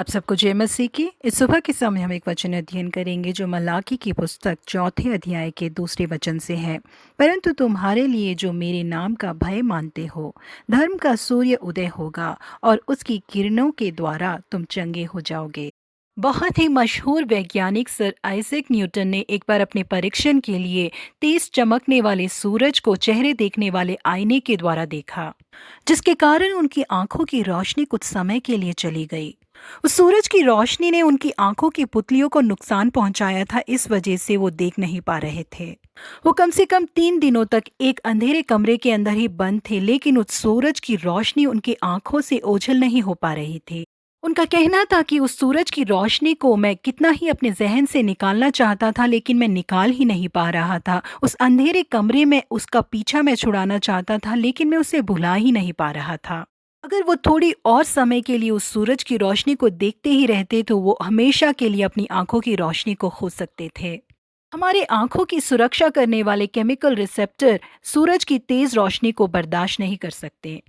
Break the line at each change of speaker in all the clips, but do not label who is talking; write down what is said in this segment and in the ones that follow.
आप सबको जय मसीह की। इस सुबह के समय हम एक वचन अध्ययन करेंगे जो मलाकी की पुस्तक चौथे अध्याय के दूसरे वचन से है। परंतु तुम्हारे लिए जो मेरे नाम का भय मानते हो, धर्म का सूर्य उदय होगा और उसकी किरणों के द्वारा तुम चंगे हो जाओगे। बहुत ही मशहूर वैज्ञानिक सर आइजैक न्यूटन ने एक बार अपने परीक्षण के लिए तेज चमकने वाले सूरज को चेहरे देखने वाले आईने के द्वारा देखा, जिसके कारण उनकी आंखों की रोशनी कुछ समय के लिए चली गई। उस सूरज की रोशनी ने उनकी आंखों की पुतलियों को नुकसान पहुंचाया था, इस वजह से वो देख नहीं पा रहे थे। वो कम से कम 3 दिनों तक एक अंधेरे कमरे के अंदर ही बंद थे, लेकिन उस सूरज की रोशनी उनकी आंखों से ओझल नहीं हो पा रही थी। उनका कहना था कि उस सूरज की रोशनी को मैं कितना ही अपने जहन से निकालना चाहता था, लेकिन मैं निकाल ही नहीं पा रहा था। उस अंधेरे कमरे में उसका पीछा मैं छुड़ाना चाहता था, लेकिन मैं उसे भुला ही नहीं पा रहा था। अगर वो थोड़ी और समय के लिए उस सूरज की रोशनी को देखते ही रहते तो वो हमेशा के लिए अपनी आंखों की रोशनी को खो सकते थे। हमारे आंखों की सुरक्षा करने वाले केमिकल रिसेप्टर सूरज की तेज रोशनी को बर्दाश्त नहीं कर सकते।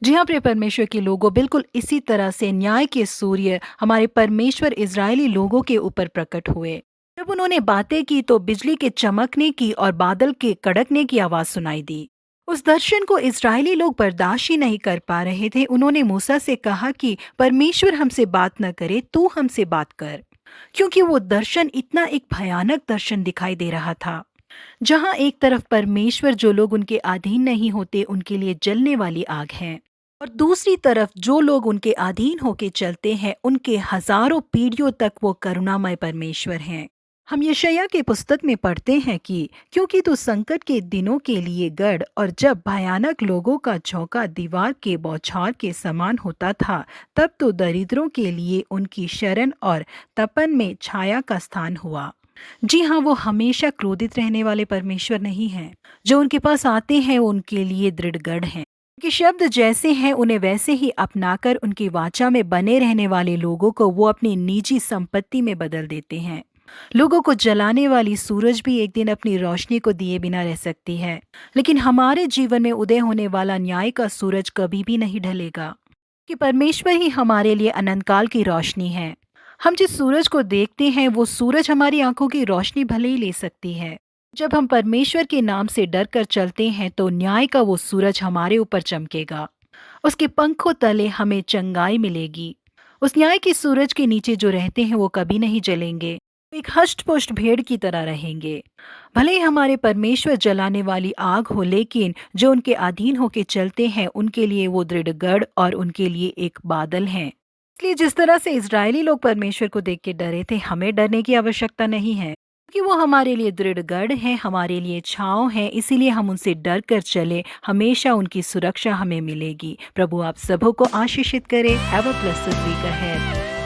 जी हाँ, प्रिय परमेश्वर के लोगों, बिल्कुल इसी तरह से न्याय के सूर्य हमारे परमेश्वर इजरायली लोगों के ऊपर प्रकट हुए। जब उन्होंने बातें की तो बिजली के चमकने की और बादल के कड़कने की आवाज सुनाई दी। उस दर्शन को इजरायली लोग बर्दाश्त ही नहीं कर पा रहे थे। उन्होंने मूसा से कहा कि परमेश्वर हमसे बात न करे, तू हमसे बात कर, क्योंकि वो दर्शन इतना एक भयानक दर्शन दिखाई दे रहा था, जहां एक तरफ परमेश्वर जो लोग उनके अधीन नहीं होते उनके लिए जलने वाली आग है, और दूसरी तरफ जो लोग उनके अधीन होके चलते हैं उनके हजारों पीढ़ियों तक वो करुणामय परमेश्वर हैं। हम यशायाह की पुस्तक में पढ़ते हैं कि क्योंकि तू संकट के दिनों के लिए गढ़ और जब भयानक लोगों का झोंका दीवार के बौछार के समान होता था, तब तो दरिद्रों के लिए उनकी शरण और तपन में छाया का स्थान हुआ। जी हाँ, वो हमेशा क्रोधित रहने वाले परमेश्वर नहीं हैं। जो उनके पास आते हैं वो उनके लिए दृढ़ गढ़ हैं। उनके शब्द जैसे हैं उन्हें वैसे ही अपनाकर उनकी वाचा में बने रहने वाले लोगों को वो अपनी निजी संपत्ति में बदल देते हैं। लोगों को जलाने वाली सूरज भी एक दिन अपनी रोशनी को दिए बिना रह सकती है, लेकिन हमारे जीवन में उदय होने वाला न्याय का सूरज कभी भी नहीं ढलेगा, कि परमेश्वर ही हमारे लिए अनंत काल की रोशनी है। हम जिस सूरज को देखते हैं वो सूरज हमारी आंखों की रोशनी भले ही ले सकती है। जब हम परमेश्वर के नाम से डर कर चलते हैं तो न्याय का वो सूरज हमारे ऊपर चमकेगा। उसके पंखों तले हमें चंगाई मिलेगी। उस न्याय के सूरज के नीचे जो रहते हैं वो कभी नहीं जलेंगे, वो एक हष्ट-पुष्ट भेड़ की तरह रहेंगे। भले ही हमारे परमेश्वर जलाने वाली आग हो, लेकिन जो उनके अधीन होके चलते हैं उनके लिए वो दृढ़ गढ़ और उनके लिए एक बादल हैं। इसलिए जिस तरह से इजरायली लोग परमेश्वर को देख के डरे थे, हमें डरने की आवश्यकता नहीं है, क्योंकि वो हमारे लिए दृढ़ गढ़ है, हमारे लिए छांव है। इसीलिए हम उनसे डर कर चले, हमेशा उनकी सुरक्षा हमें मिलेगी। प्रभु आप सबों को आशीषित करे। Have a blessed week ahead.